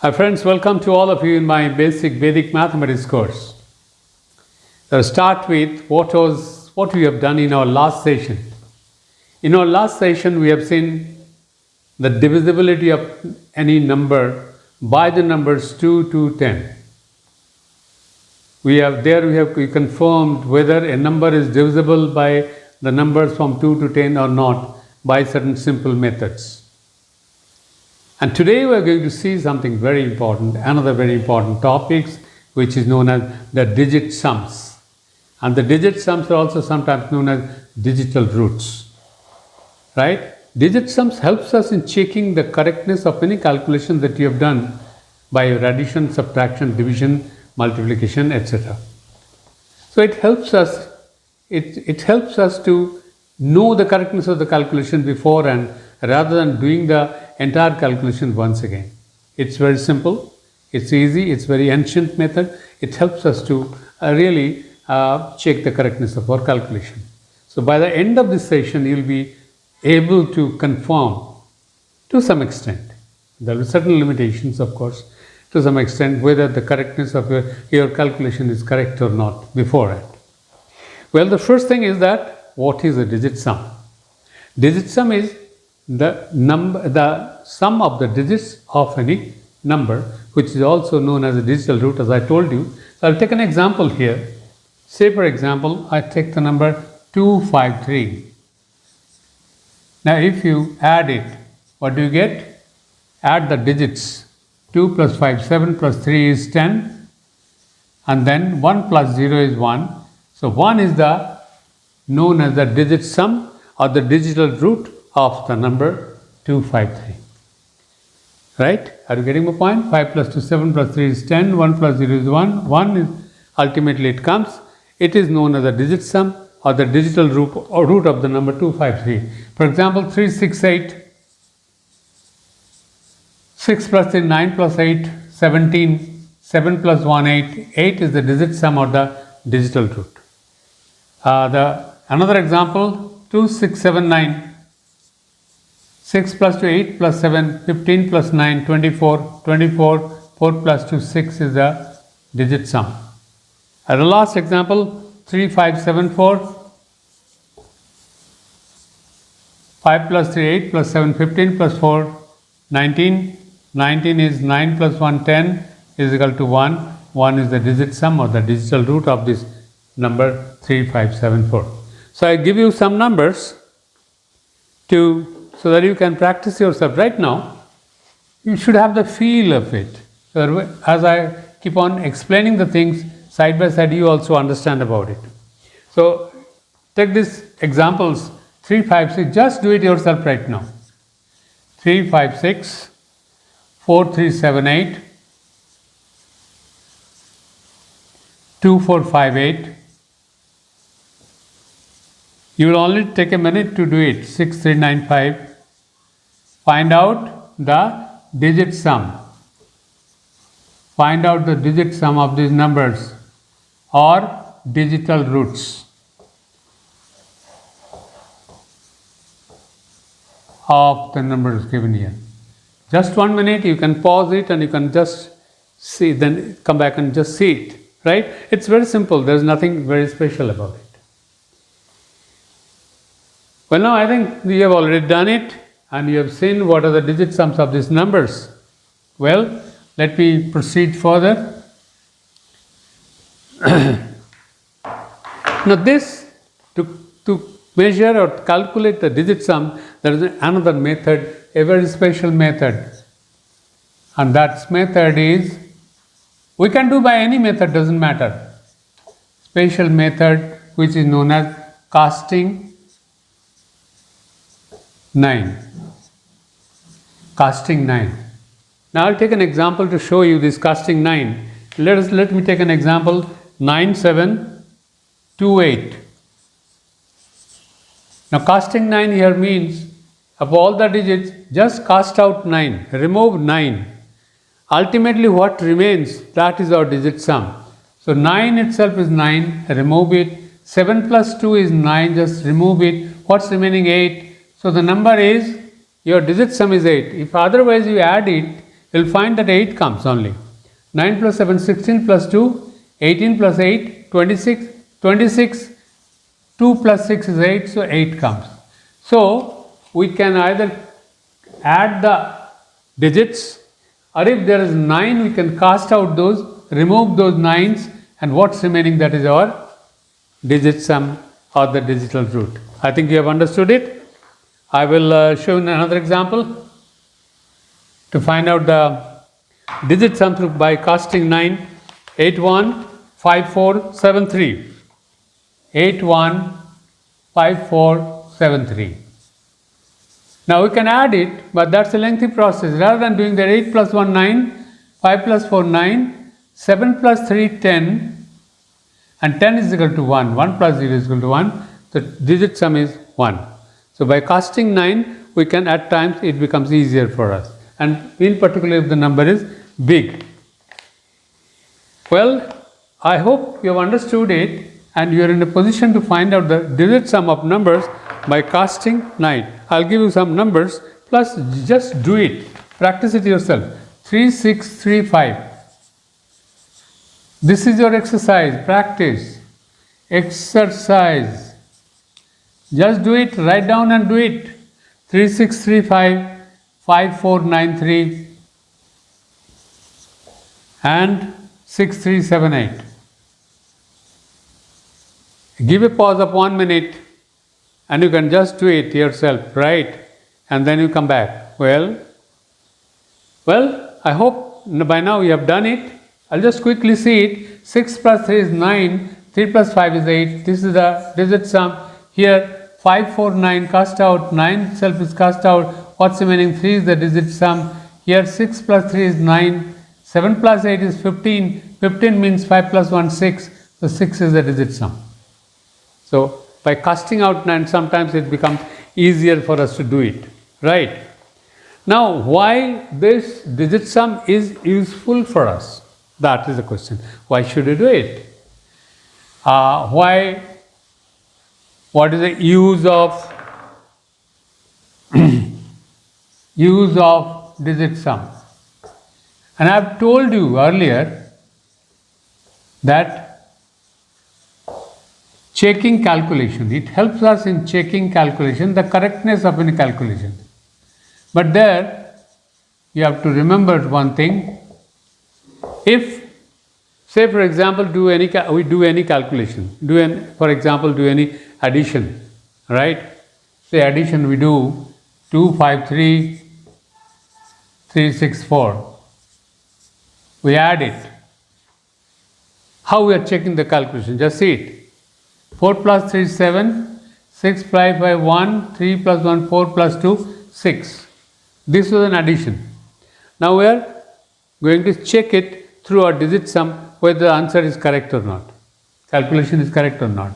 Hi friends, welcome to all of you in my basic Vedic Mathematics course. I'll start with what we have done in our last session. In our last session, we have seen the divisibility of any number by the numbers 2 to 10. We confirmed whether a number is divisible by the numbers from 2 to 10 or not by certain simple methods. And today we are going to see something very important, another very important topic, which is known as the digit sums. And the digit sums are also sometimes known as digital roots. Right? Digit sums helps us in checking the correctness of any calculation that you have done by your addition, subtraction, division, multiplication, etc. So it helps us to know the correctness of the calculation beforehand rather than doing the entire calculation once again. It's very simple, it's easy, it's very ancient method. It helps us to really check the correctness of our calculation. So by the end of this session, you'll be able to confirm to some extent. There are certain limitations, of course, to some extent whether the correctness of your calculation is correct or not beforehand. Well, the first thing is that what is a digit sum? Digit sum is the sum of the digits of any number, which is also known as a digital root, as I told you. So I'll take an example here. Say, for example, I take the number 253. Now, if you add it, what do you get? Add the digits. 2 plus 5, 7 plus 3 is 10. And then 1 plus 0 is 1. So 1 is known as the digit sum or the digital root of the number 253. Right? Are you getting my point? 5 plus 2, 7 plus 3 is 10. 1 plus 0 is 1. 1 is ultimately it comes. It is known as the digit sum or the digital root of the number 253. For example, 368. 6 plus 3, 9 plus 8, 17. 7 plus 1, 8. 8 is the digit sum or the digital root. Another example, 2, 6, 7, 9. 6 plus 2, 8 plus 7, 15 plus 9, 24, 24, 4 plus 2, 6 is the digit sum. And the last example, 3, 5, 7, 4, 5 plus 3, 8 plus 7, 15 plus 4, 19, 19 is 9 plus 1, 10 is equal to 1, 1 is the digit sum or the digital root of this number 3574. So I give you some numbers so that you can practice yourself. Right now, you should have the feel of it. So as I keep on explaining the things side by side, you also understand about it. So take these examples, 3, 5, 6, just do it yourself right now. 3, 5, 6, 4, 3, 7, 8, 2, 4, 5, 8. You will only take a minute to do it. 6, 3, 9, 5. Find out the digit sum. Find out the digit sum of these numbers or digital roots of the numbers given here. Just 1 minute, you can pause it and you can just see, then come back and just see it. Right? It's very simple. There's nothing very special about it. Well, now I think we have already done it and you have seen what are the digit sums of these numbers. Well, let me proceed further. Now this, to measure or calculate the digit sum, there is another method, a very special method. And that method is, we can do by any method, doesn't matter. Special method which is known as casting 9. Casting 9. Now I'll take an example to show you this casting 9. Let me take an example, 9, 7, 2, 8. Now casting 9 here means of all the digits, just cast out 9, remove 9. Ultimately what remains, that is our digit sum. So 9 itself is 9, remove it. 7 plus 2 is 9, just remove it. What's remaining? 8. So the number is, your digit sum is 8. If otherwise you add it, you'll find that 8 comes only. 9 plus 7, 16 plus 2, 18 plus 8, 26, 26, 2 plus 6 is 8, so 8 comes. So we can either add the digits, or if there is 9, we can cast out those, remove those 9s, and what's remaining, that is our digit sum or the digital root. I think you have understood it. I will show you another example to find out the digit sum through by casting 9. 815473. 815473. Now we can add it, but that's a lengthy process. Rather than doing that, 8 plus 1 9, 5 plus 4 9, 7 plus 3 10, and 10 is equal to 1. 1 plus 0 is equal to 1. The digit sum is 1. So by casting 9, we can, at times it becomes easier for us, and in particular if the number is big. Well, I hope you have understood it and you are in a position to find out the digit sum of numbers by casting 9. I'll give you some numbers, plus just do it, practice it yourself. 3 6 3 5. This is your exercise, practice, exercise. Just do it, write down and do it. 3 6 3 5, 5 4 9 3, and 6 3 7 8. Give a pause of 1 minute and you can just do it yourself, right? And then you come back. Well, I hope by now you have done it. I'll just quickly see it. 6 plus 3 is 9, 3 plus 5 is 8. This is the digit sum. Here 5 4 9 cast out, 9 itself is cast out. What's remaining? 3 is the digit sum. Here 6 plus 3 is 9, 7 plus 8 is 15. 15 means 5 plus 1 6. So 6 is the digit sum. So by casting out 9, sometimes it becomes easier for us to do it, right? Now, why this digit sum is useful for us? That is the question. Why should we do it? Why? What is the use of use of digit sum? And I have told you earlier that checking calculation, it helps us in checking calculation, the correctness of any calculation. But there you have to remember one thing. If, say for example, we do any calculation, for example do any addition, right? Say addition, we do 2 5 3 3 6 4. We add it. How we are checking the calculation? Just see it. 4 plus 3 is 7, 6 5 5 1, 3 plus 1 4 plus 2 6. This was an addition. Now we are going to check it through our digit sum whether the answer is correct or not, calculation is correct or not.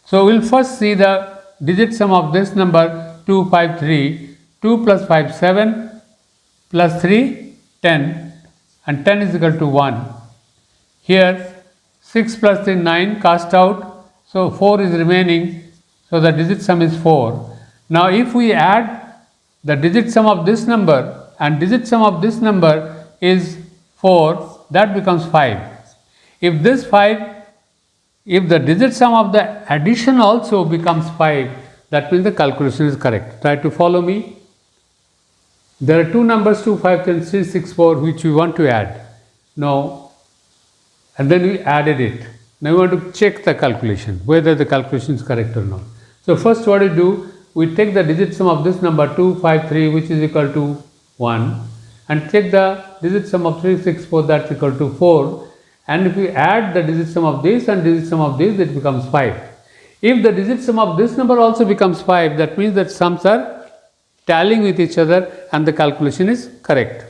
So we will first see the digit sum of this number 2 5 3, 2 plus 5 7, plus 3 10, and 10 is equal to 1. Here 6 plus 3 9, cast out. So 4 is remaining, so the digit sum is 4. Now if we add the digit sum of this number and digit sum of this number is 4, that becomes 5. If this 5, if the digit sum of the addition also becomes 5, that means the calculation is correct. Try to follow me. There are two numbers 2 5 10 3 6 4 which we want to add. Now, and then we added it. Now we want to check the calculation, whether the calculation is correct or not. So first what we do, we take the digit sum of this number 2 5 3 which is equal to 1, and take the digit sum of 3 6 4, that's equal to 4, and if we add the digit sum of this and digit sum of this, it becomes 5. If the digit sum of this number also becomes 5, that means that sums are tallying with each other and the calculation is correct.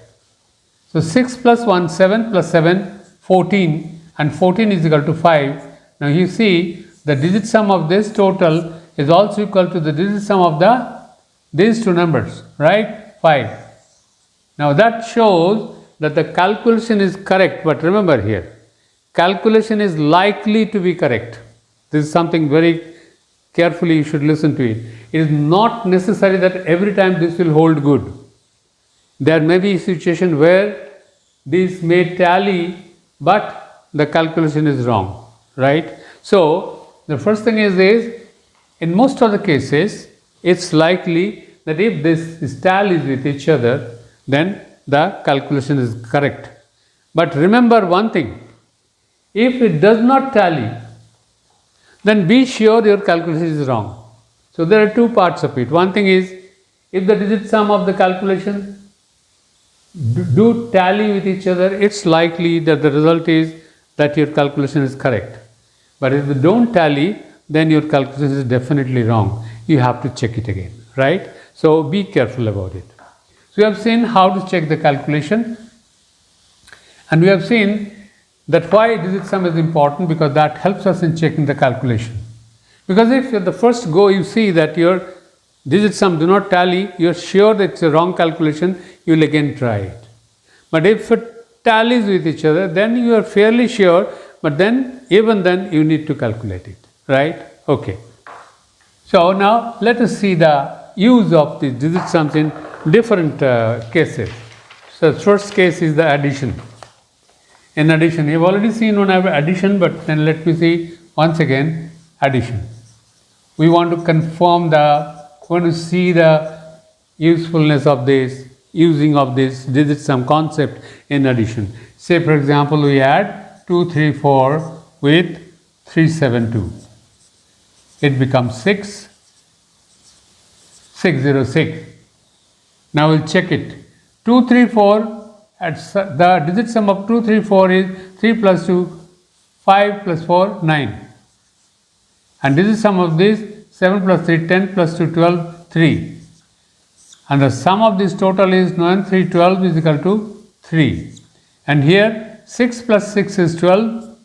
So 6 plus 1 7 plus 7 14, and 14 is equal to 5. Now you see the digit sum of this total is also equal to the digit sum of these two numbers, right? 5. Now that shows that the calculation is correct, but remember here, calculation is likely to be correct. This is something very carefully you should listen to it. It is not necessary that every time this will hold good. There may be a situation where these may tally, but the calculation is wrong, right? So the first thing is in most of the cases, it's likely that if this tallies with each other, then the calculation is correct. But remember one thing, if it does not tally, then be sure your calculation is wrong. So there are two parts of it. One thing is, if the digit sum of the calculation do tally with each other, it's likely that the result is that your calculation is correct. But if they don't tally, then your calculation is definitely wrong. You have to check it again, right? So be careful about it. So we have seen how to check the calculation, and we have seen that why digit sum is important, because that helps us in checking the calculation. Because if at the first go you see that your digit sum do not tally, you are sure that it's a wrong calculation, you will again try it. But if it tallies with each other, then you are fairly sure, but then even then you need to calculate it, right? Okay. So now let us see the use of the digit sums in different cases. So the first case is the addition. In addition, you have already seen one addition, but then let me see once again addition. We want to see the usefulness of this, using of this digit sum concept in addition. Say for example, we add 234 with 372. It becomes 606. Now we'll check it. 234, the digit sum of 234 is 3 plus 2, 5 plus 4, 9. And digit sum of this 7 plus 3, 10 plus 2, 12, 3. And the sum of this total is 9, 3, 12 is equal to 3. And here 6 plus 6 is 12,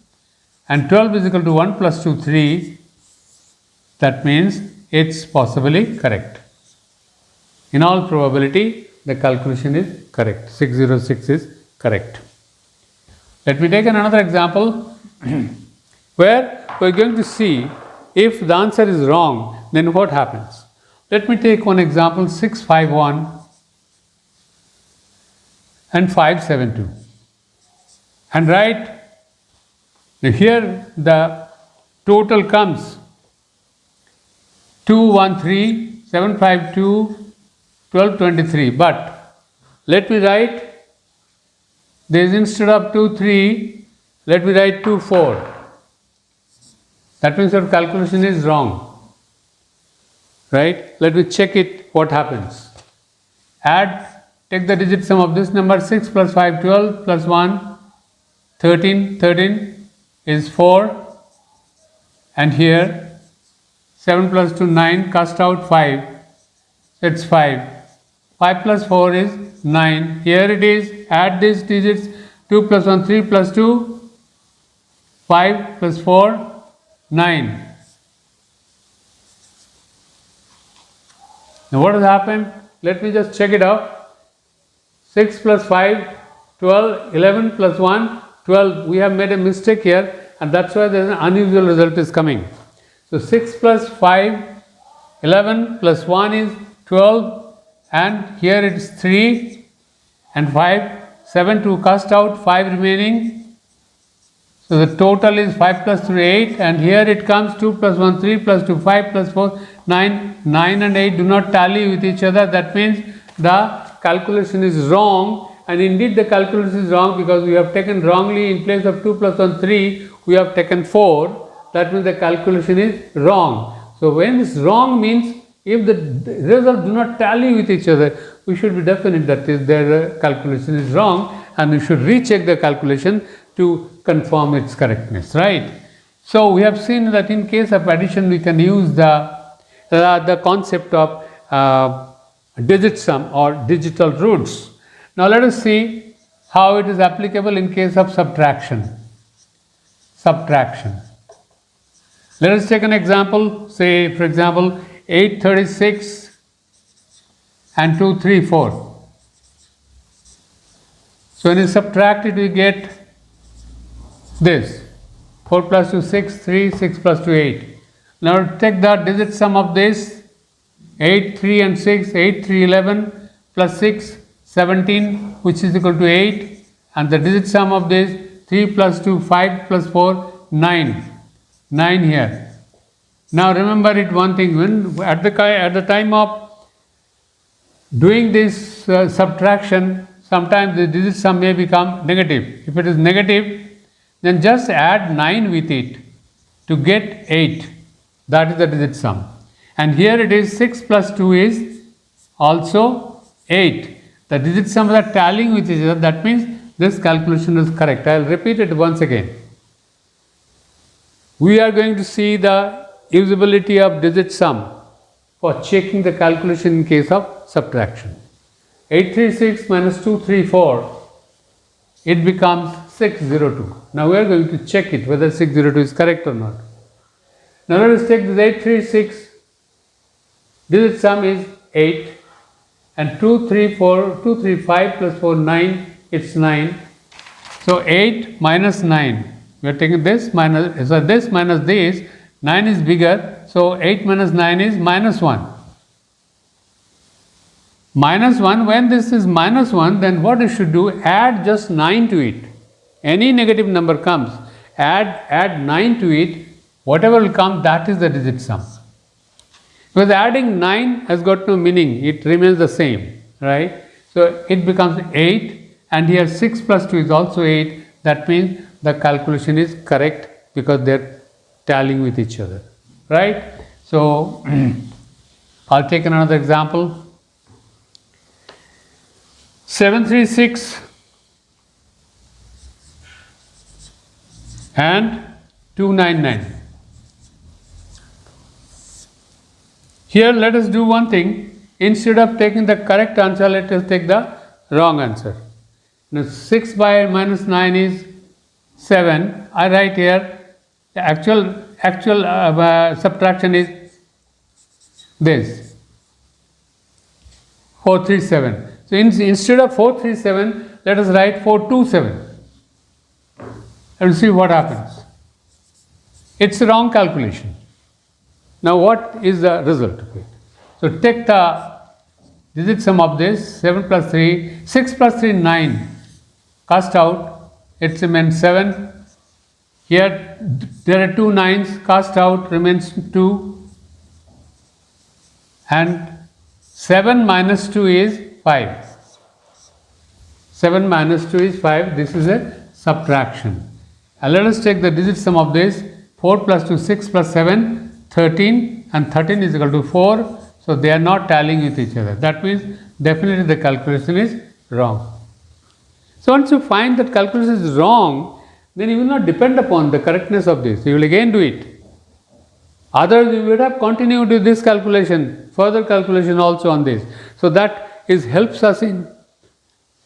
and 12 is equal to 1 plus 2, 3. That means it's possibly correct. In all probability, the calculation is correct. 606 is correct. Let me take another example where we are going to see if the answer is wrong, then what happens. Let me take one example, 651 and 572. And write, here the total comes 213, 752, 1223, but let me write this instead of 23, let me write 24. That means your calculation is wrong, right? Let me check it, what happens. Add, take the digit sum of this number, 6 plus 5, 12 plus 1, 13, 13 is 4, and here 7 plus 2, 9, cast out 5, it's 5. 5 plus 4 is 9. Here it is, add these digits, 2 plus 1, 3 plus 2, 5 plus 4, 9. Now what has happened? Let me just check it out. 6 plus 5, 12, 11 plus 1, 12. We have made a mistake here, and that's why there is an unusual result is coming. So 6 plus 5, 11 plus 1 is 12. And here it is 3 and 5, 7 to cast out, 5 remaining. So the total is 5 plus 3, 8, and here it comes 2 plus 1, 3 plus 2, 5 plus 4, 9. 9 and 8 do not tally with each other. That means the calculation is wrong, and indeed the calculation is wrong because we have taken wrongly in place of 2 plus 1, 3, we have taken 4. That means the calculation is wrong. So when it's wrong means if the results do not tally with each other, we should be definite that their calculation is wrong, and we should recheck the calculation to confirm its correctness, right? So we have seen that in case of addition, we can use the concept of digit sum or digital roots. Now let us see how it is applicable in case of subtraction. Subtraction. Let us take an example, say for example 836 and 234. So when you subtract it, we get this 4 plus 2 6, 3, 6 plus 2 8. Now take the digit sum of this 8, 3 and 6, 8, 3, 11 plus 6, 17, which is equal to 8, and the digit sum of this 3 plus 2, 5 plus 4, 9. 9 here. Now remember it one thing, when at the time of doing this subtraction, sometimes the digit sum may become negative. If it is negative, then just add 9 with it to get 8. That is the digit sum. And here it is 6 plus 2 is also 8. The digit sums are tallying with each other. That means this calculation is correct. I will repeat it once again. We are going to see the usability of digit sum for checking the calculation in case of subtraction. 836 minus 234, it becomes 602. Now we are going to check it whether 602 is correct or not. Now let us take this 836, digit sum is 8, and 235 plus 4, 9, it's 9. So 8 minus 9, we are taking this minus, so this minus this, 9 is bigger, so 8 minus 9 is minus 1. Minus 1, when this is minus 1, then what you should do, add just 9 to it. Any negative number comes, add 9 to it, whatever will come, that is the digit sum. Because adding 9 has got no meaning, it remains the same, right? So it becomes 8, and here 6 plus 2 is also 8, that means the calculation is correct because they are tallying with each other, right? So I'll take another example. 736 and 299. Here let us do one thing. Instead of taking the correct answer, let us take the wrong answer. Now 6 by minus 9 is 7. I write here the actual subtraction is this 437. So instead of 437, let us write 427 and see what happens. It's a wrong calculation. Now what is the result of it? So take the digit sum of this, 7 plus 3, 6 plus 3, 9. Cast out, it remains 7. Here there are 2 9s, cast out, remains 2. And 7 minus 2 is 5. 7 minus 2 is 5. This is a subtraction. And let us take the digit sum of this. 4 plus 2, 6 plus 7, 13. And 13 is equal to 4. So they are not tallying with each other. That means definitely the calculation is wrong. So once you find that calculation is wrong, then you will not depend upon the correctness of this. You will again do it. Otherwise, you would have continued with this calculation, further calculation also on this. So that helps us in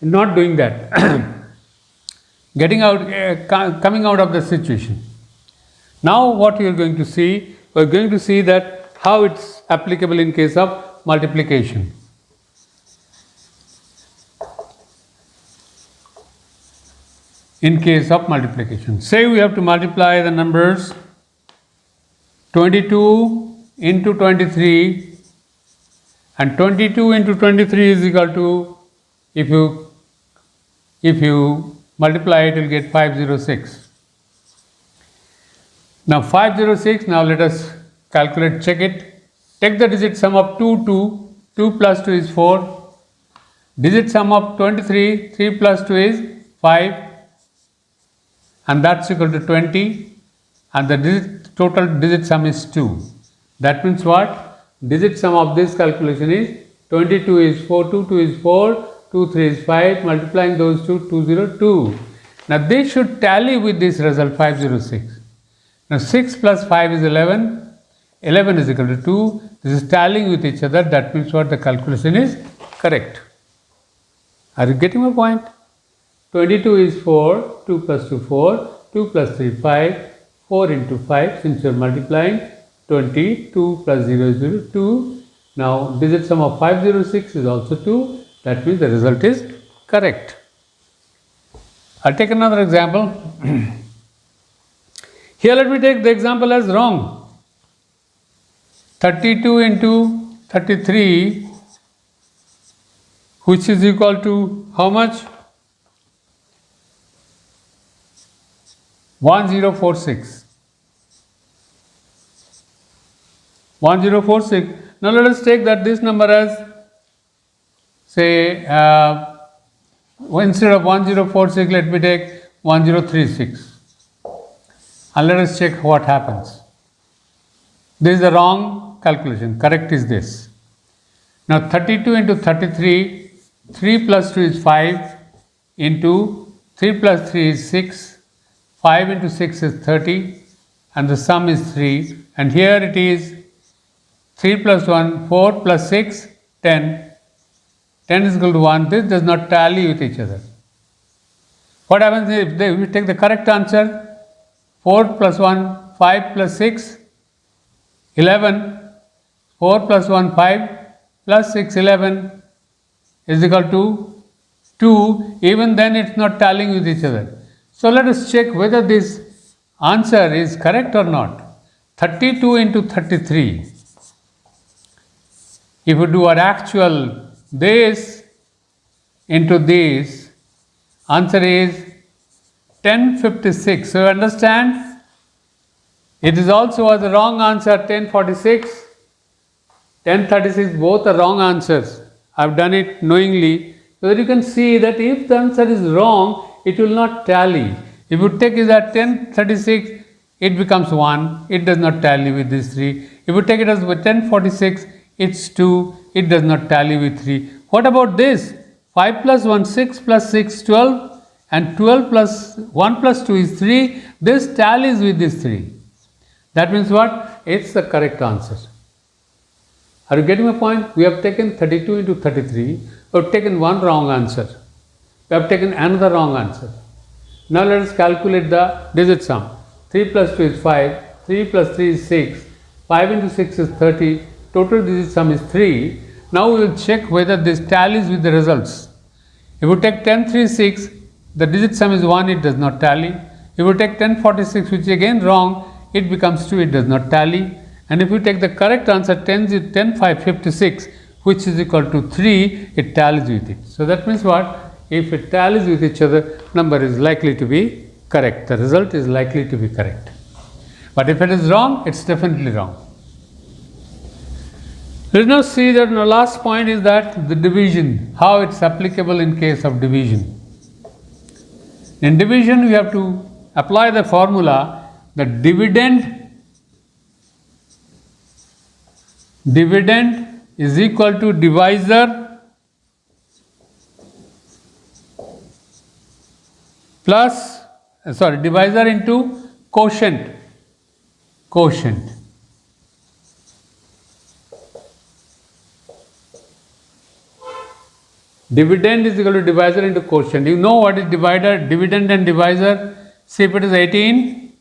not doing that, coming out of the situation. Now what we are going to see, we are going to see that how it's applicable in case of multiplication. In case of multiplication, say we have to multiply the numbers 22 into 23, and 22 into 23 is equal to, if you multiply it, you will get 506. Now 506, now let us calculate, check it. Take the digit sum of 2 plus 2 is 4. Digit sum of 23, 3 plus 2 is 5. And that's equal to 20. And the total digit sum is 2. That means what? Digit sum of this calculation is 22 is 4, 2 is 4, 2 3 is 5, multiplying those two, 202. Now they should tally with this result 506. Now 6 plus 5 is 11, 11 is equal to 2, this is tallying with each other, that means what? The calculation is correct. Are you getting my point? 22 is 4, 2 plus 2 4, 2 plus 3 5, 4 into 5, since you are multiplying, 20, 2 plus 0 is 0, 2. Now digit sum of 506 is also 2, that means the result is correct. I'll take another example. Here let me take the example as wrong. 32 into 33 which is equal to how much? 1046. 1046. Now let us take that this number as, say, instead of 1046, let me take 1036. And let us check what happens. This is the wrong calculation. Correct is this. Now 32 into 33, 3 plus 2 is 5, into 3 plus 3 is 6, 5 into 6 is 30, and the sum is 3. And here it is 3 plus 1, 4 plus 6, 10. 10 is equal to 1. This does not tally with each other. What happens if we take the correct answer? 4 plus 1, 5 plus 6, 11. 4 plus 1, 5 plus 6, 11 is equal to 2. Even then it's not tallying with each other. So let us check whether this answer is correct or not. 32 into 33. If we do our actual this into this, answer is 1056. So you understand? It is also the wrong answer, 1046. 1036, both are wrong answers. I have done it knowingly so that you can see that if the answer is wrong, it will not tally. If you take it as 1036, it becomes 1. It does not tally with this 3. If you take it as 1046, it's 2. It does not tally with 3. What about this? 5 plus 1, 6 plus 6, 12. And 12 plus 1 plus 2 is 3. This tallies with this 3. That means what? It's the correct answer. Are you getting my point? We have taken 32 into 33. We have taken one wrong answer. We have taken another wrong answer. Now let us calculate the digit sum. 3 plus 2 is 5. 3 plus 3 is 6. 5 into 6 is 30. Total digit sum is 3. Now we will check whether this tallies with the results. If we take 1036, the digit sum is 1, it does not tally. If we take 1046, which is again wrong, it becomes 2, it does not tally. And if we take the correct answer 10556, which is equal to 3, it tallies with it. So that means what? If it tallies with each other, number is likely to be correct. The result is likely to be correct. But if it is wrong, it's definitely wrong. Let us now see that the last point is that the division, how it's applicable in case of division. In division, we have to apply the formula that dividend is equal to divisor divisor into quotient. Dividend is equal to divisor into quotient. You know what is dividend and divisor? See if it is 18.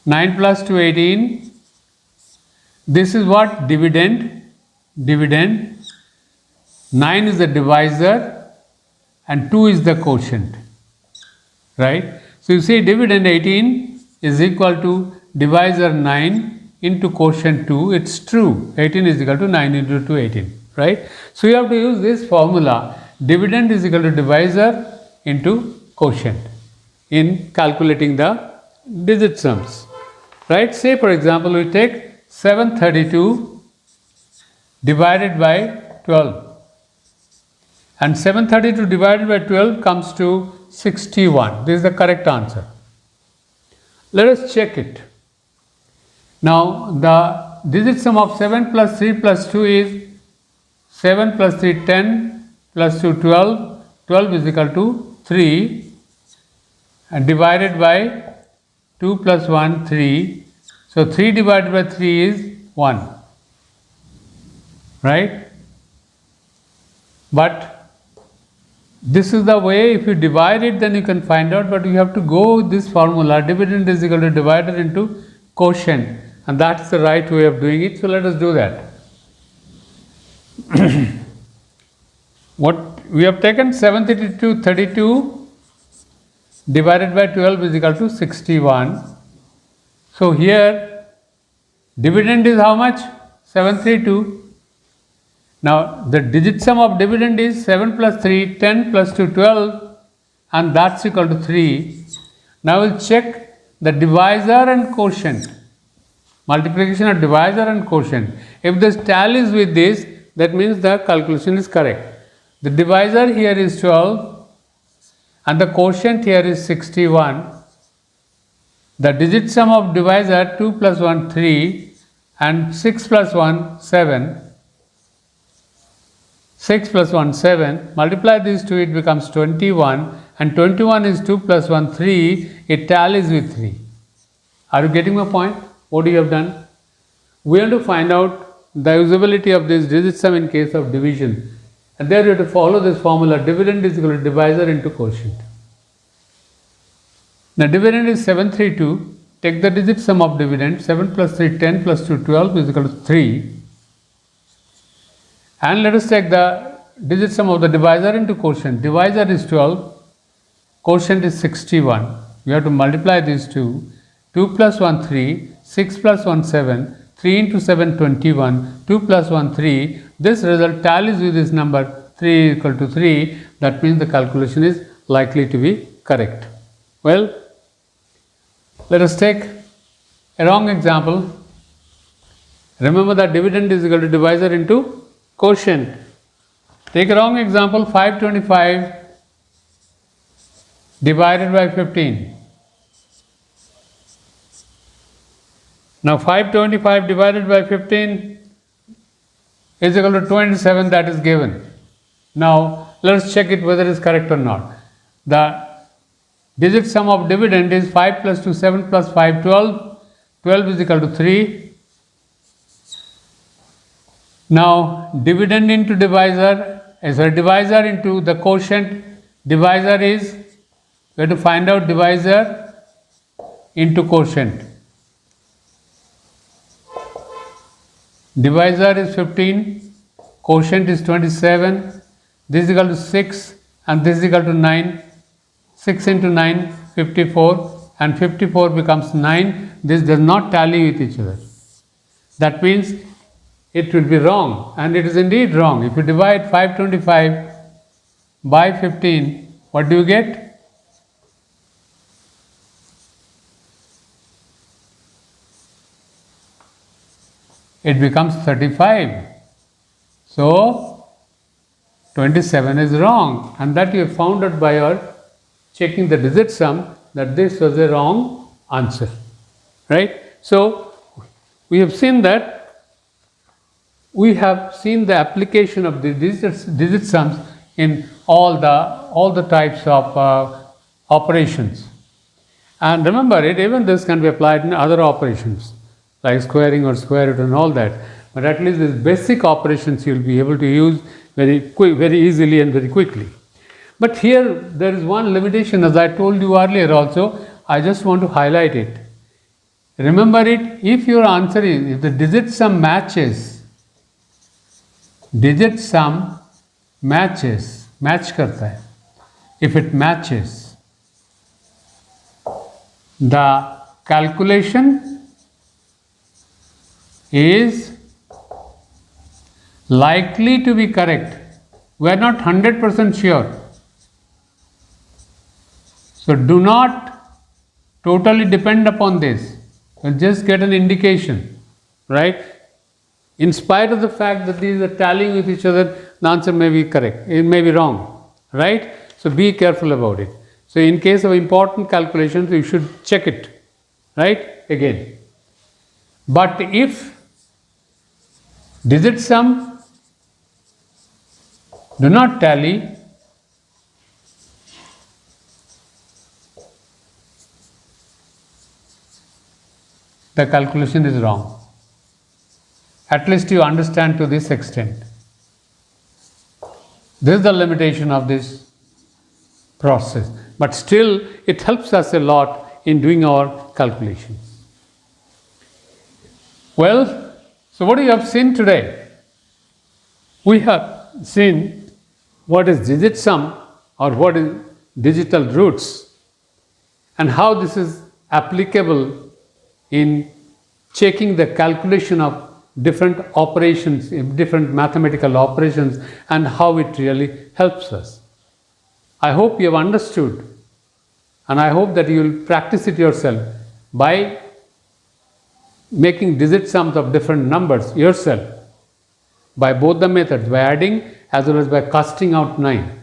9 plus 2, 18. This is what? Dividend. 9 is the divisor and 2 is the quotient. Right? So you see dividend 18 is equal to divisor 9 into quotient 2. It's true. 18 is equal to 9 into 2, 18. Right? So you have to use this formula. Dividend is equal to divisor into quotient in calculating the digit sums. Right? Say for example, we take 732 divided by 12. And 732 divided by 12 comes to 61. This is the correct answer. Let us check it. Now the digit sum of 7 plus 3 plus 2 is 7 plus 3, 10, plus 2, 12. 12 is equal to 3 and divided by 2 plus 1, 3. So 3 divided by 3 is 1. Right? But this is the way, if you divide it, then you can find out, but you have to go with this formula. Dividend is equal to divided into quotient, and that's the right way of doing it. So let us do that. What we have taken 732 divided by 12 is equal to 61. So here dividend is how much? 732 Now the digit sum of dividend is 7 plus 3, 10 plus 2, 12, and that's equal to 3. Now we'll check the divisor and quotient. Multiplication of divisor and quotient. If this tallies with this, that means the calculation is correct. The divisor here is 12 and the quotient here is 61. The digit sum of divisor 2 plus 1 3 and 6 plus 1 7. 6 plus 1 7. Multiply these two, it becomes 21, and 21 is 2 plus 1 3. It tallies with 3. Are you getting my point? What you have done? We have to find out the usability of this digit sum in case of division. And there you have to follow this formula. Dividend is equal to divisor into quotient. Now dividend is 732. Take the digit sum of dividend. 7 plus 3, 10 plus 2, 12 is equal to 3. And let us take the digit sum of the divisor into quotient. Divisor is 12. Quotient is 61. You have to multiply these two. 2 plus 1 3. 6 plus 1 7. 3 into 7 21. 2 plus 1 3. This result tallies with this number 3 equal to 3. That means the calculation is likely to be correct. Well, let us take a wrong example. Remember that dividend is equal to divisor into quotient. Take a wrong example, 525 divided by 15. Now 525 divided by 15 is equal to 27, that is given. Now let us check it whether it is correct or not. The digit sum of dividend is 5 plus 2, 7 plus 5, 12. 12 is equal to 3. Now dividend into divisor, divisor into the quotient. Divisor is, we have to find out divisor into quotient. Divisor is 15, quotient is 27, this is equal to 6 and this is equal to 9. 6 into 9, 54, and 54 becomes 9. This does not tally with each other. That means it will be wrong, and it is indeed wrong. If you divide 525 by 15, what do you get? It becomes 35. So 27 is wrong, and that you have found out by your checking the digit sum that this was a wrong answer, right? So we have seen that we have seen the application of the digit sums in all the types of operations. And remember it, even this can be applied in other operations like squaring or square root and all that. But at least these basic operations you will be able to use very easily and very quickly. But here there is one limitation, as I told you earlier also. I just want to highlight it. Remember it, if your answer is, if the digit sum matches, match करता है, if it matches, the calculation is likely to be correct. We are not 100% sure. So do not totally depend upon this. You'll just get an indication, right? In spite of the fact that these are tallying with each other, the answer may be correct, it may be wrong, right? So be careful about it. So in case of important calculations, you should check it, right? Again. But if digit sum do not tally, the calculation is wrong. At least you understand to this extent. This is the limitation of this process. But still, it helps us a lot in doing our calculations. Well, so what you have seen today? We have seen what is digit sum or what is digital roots and how this is applicable in checking the calculation of different operations, different mathematical operations, and how it really helps us. I hope you have understood, and I hope that you will practice it yourself by making digit sums of different numbers yourself by both the methods, by adding as well as by casting out 9.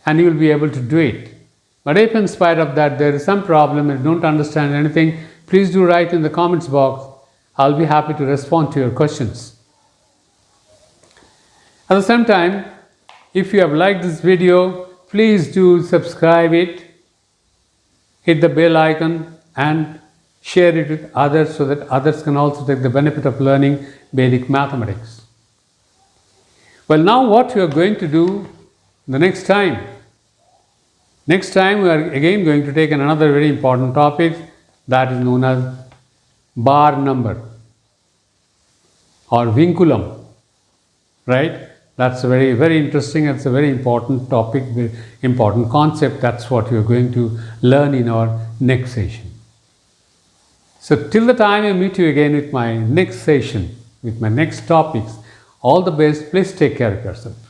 And you will be able to do it. But if in spite of that there is some problem and you don't understand anything, please do write in the comments box. I'll be happy to respond to your questions. At the same time, if you have liked this video, please do subscribe it, hit the bell icon and share it with others so that others can also take the benefit of learning Vedic mathematics. Well, now what we are going to do the next time we are again going to take another very important topic that is known as bar number or vinculum, right? That's a very, very interesting, it's a very important topic, very important concept. That's what we are going to learn in our next session. So till the time I meet you again with my next session, with my next topics, all the best. Please take care of yourself.